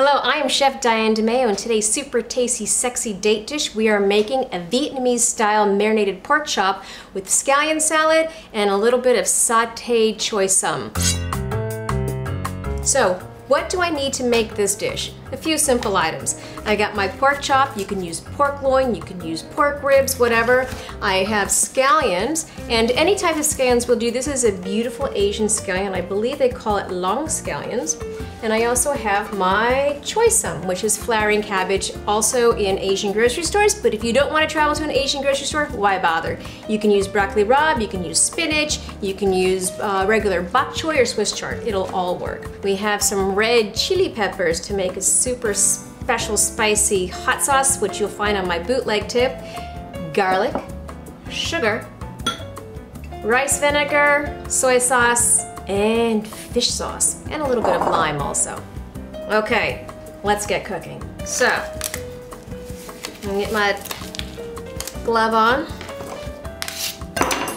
Hello, I am Chef Diane DeMayo, and today's super tasty, sexy date dish, we are making a Vietnamese-style marinated pork chop with scallion salad and a little bit of sautéed choy sum. So, what do I need to make this dish? A few simple items. I got my pork chop. You can use pork loin, you can use pork ribs, whatever. I have scallions, and any type of scallions will do. This is a beautiful Asian scallion. I believe they call it long scallions. And I also have my choy sum, which is flowering cabbage, also in Asian grocery stores. But if you don't want to travel to an Asian grocery store, why bother? You can use broccoli rabe, you can use spinach, you can use regular bok choy or Swiss chard. It'll all work. We have some red chili peppers to make a super special spicy hot sauce, which you'll find on my bootleg tip. Garlic, sugar, rice vinegar, soy sauce, and fish sauce, and a little bit of lime also. Okay, let's get cooking. So, I'm gonna get my glove on,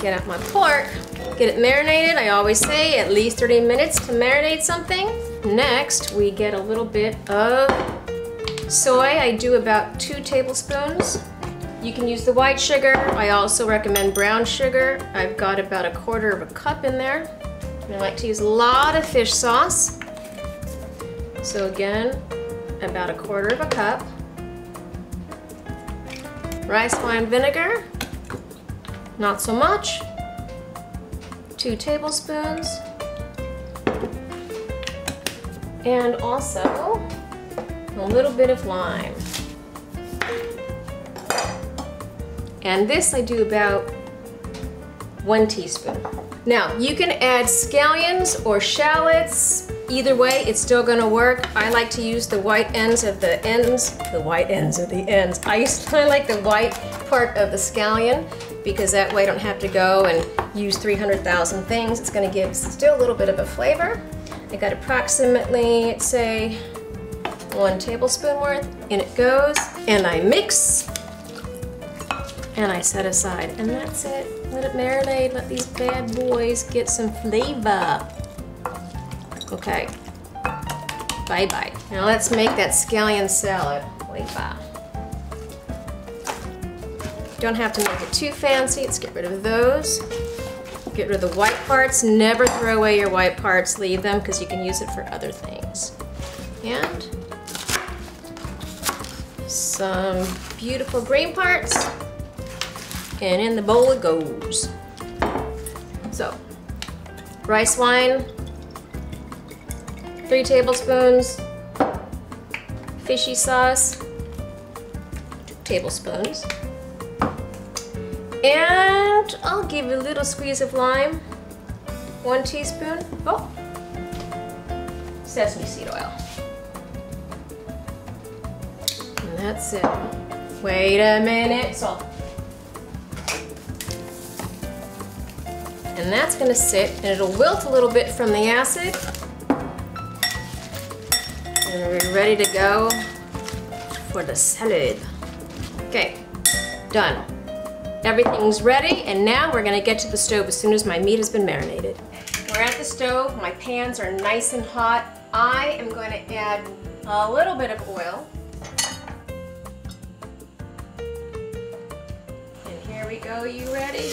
get out my pork, get it marinated. I always say at least 30 minutes to marinate something. Next, we get a little bit of soy. I do about 2 tablespoons. You can use the white sugar. I also recommend brown sugar. I've got about 1/4 cup in there. I like to use a lot of fish sauce. So again, about 1/4 cup. Rice wine vinegar, not so much. 2 tablespoons. And also a little bit of lime. And this I do about 1 teaspoon. Now, you can add scallions or shallots. Either way, it's still gonna work. I like to use the white ends of the ends. I like the white part of the scallion because that way I don't have to go and use 300,000 things. It's gonna give still a little bit of a flavor. I got approximately, let's say, 1 tablespoon worth. In it goes, and I mix, and I set aside, and that's it. Let it marinate, let these bad boys get some flavor. Okay, bye-bye. Now let's make that scallion salad. Flavor. Don't have to make it too fancy. Let's get rid of those. Get rid of the white parts. Never throw away your white parts. Leave them because you can use it for other things. And some beautiful green parts. And in the bowl it goes. So, rice wine, 3 tablespoons, fishy sauce, 2 tablespoons, and I'll give it a little squeeze of lime, 1 teaspoon, sesame seed oil. And that's it. Wait a minute, salt. And that's gonna sit, and it'll wilt a little bit from the acid. And we're ready to go for the salad. Okay, done. Everything's ready, and now we're gonna get to the stove as soon as my meat has been marinated. We're at the stove, my pans are nice and hot. I am going to add a little bit of oil. And here we go, you ready?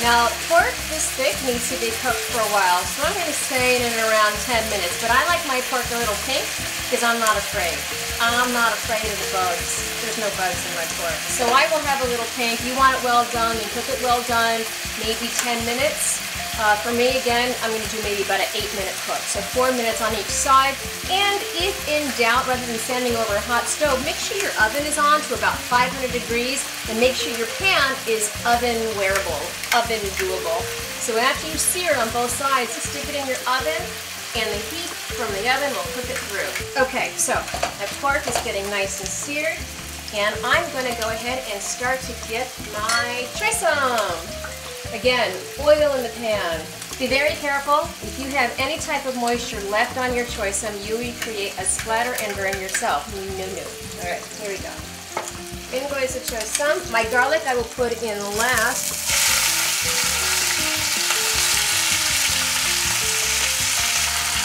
Now, pork this thick needs to be cooked for a while, so I'm going to say it in around 10 minutes. But I like my pork a little pink because I'm not afraid. I'm not afraid of the bugs. There's no bugs in my pork. So I will have a little pink. You want it well done, you cook it well done, maybe 10 minutes. For me, again, I'm going to do maybe about an 8-minute cook. So 4 minutes on each side. And if in doubt, rather than standing over a hot stove, make sure your oven is on to about 500 degrees and make sure your pan is oven wearable, oven doable. So after you sear it on both sides, stick it in your oven and the heat from the oven will cook it through. Okay, so the pork is getting nice and seared, and I'm going to go ahead and start to get my choy sum. Again, oil in the pan. Be very careful. If you have any type of moisture left on your choy sum, you will create a splatter and burn yourself. No. All right, here we go. In goes the choy sum. My garlic I will put in last.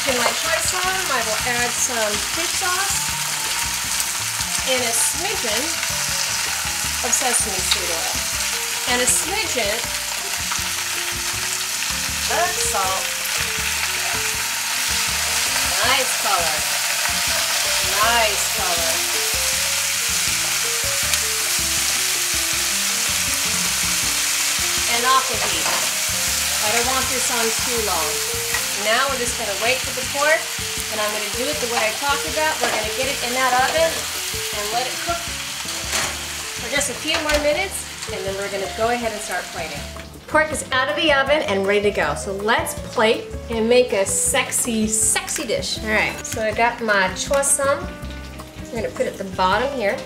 In my choy sauce, I will add some fish sauce and a smidgen of sesame seed oil. And a smidgen of salt. Nice color. Nice color. And off the heat. I don't want this on too long. Now we're just going to wait for the pork, and I'm going to do it the way I talked about. We're going to get it in that oven and let it cook for just a few more minutes, and then we're going to go ahead and start plating. Pork is out of the oven and ready to go. So let's plate and make a sexy, sexy dish. All right, so I got my choy sam. I'm going to put it at the bottom here.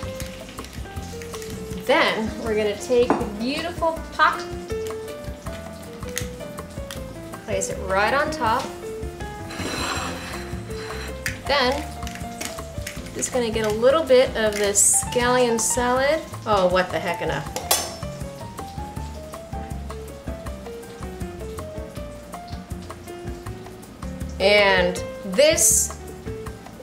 Then we're going to take the beautiful pak, place it right on top. Then, just gonna get a little bit of this scallion salad. Oh, what the heck enough. And this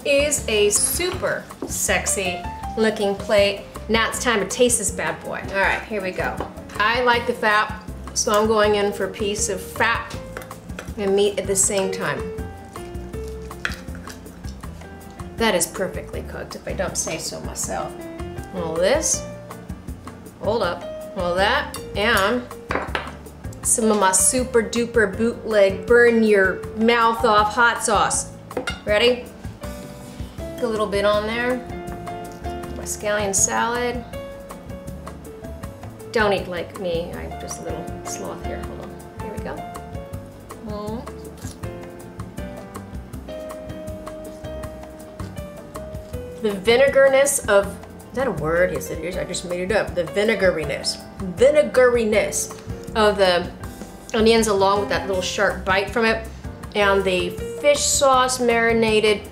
is a super sexy looking plate. Now it's time to taste this bad boy. All right, here we go. I like the fat, so I'm going in for a piece of fat and meat at the same time. That is perfectly cooked, if I don't say so myself. All this, hold up, all that, and some of my super duper bootleg burn your mouth off hot sauce. Ready? Put a little bit on there. My scallion salad. Don't eat like me, I'm just a little sloth here. Hold on, here we go. The vinegarness of, is that a word? Yes it is, I just made it up. The vinegariness of the onions along with that little sharp bite from it, and the fish sauce marinated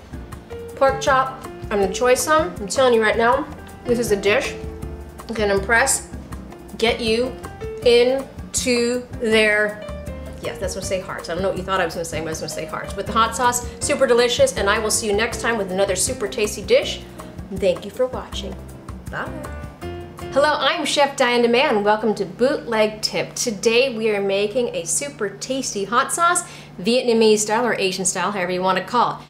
pork chop and the choy sam. I'm telling you right now, this is a dish that can impress, get you into their, yes, that's what I say, hearts. I don't know what you thought I was gonna say, but I was gonna say hearts. With the hot sauce, super delicious, and I will see you next time with another super tasty dish. Thank you for watching. Bye. Hello, I'm Chef Diane DeMay, and welcome to Bootleg Tip. Today we are making a super tasty hot sauce, Vietnamese style or Asian style, however you want to call it.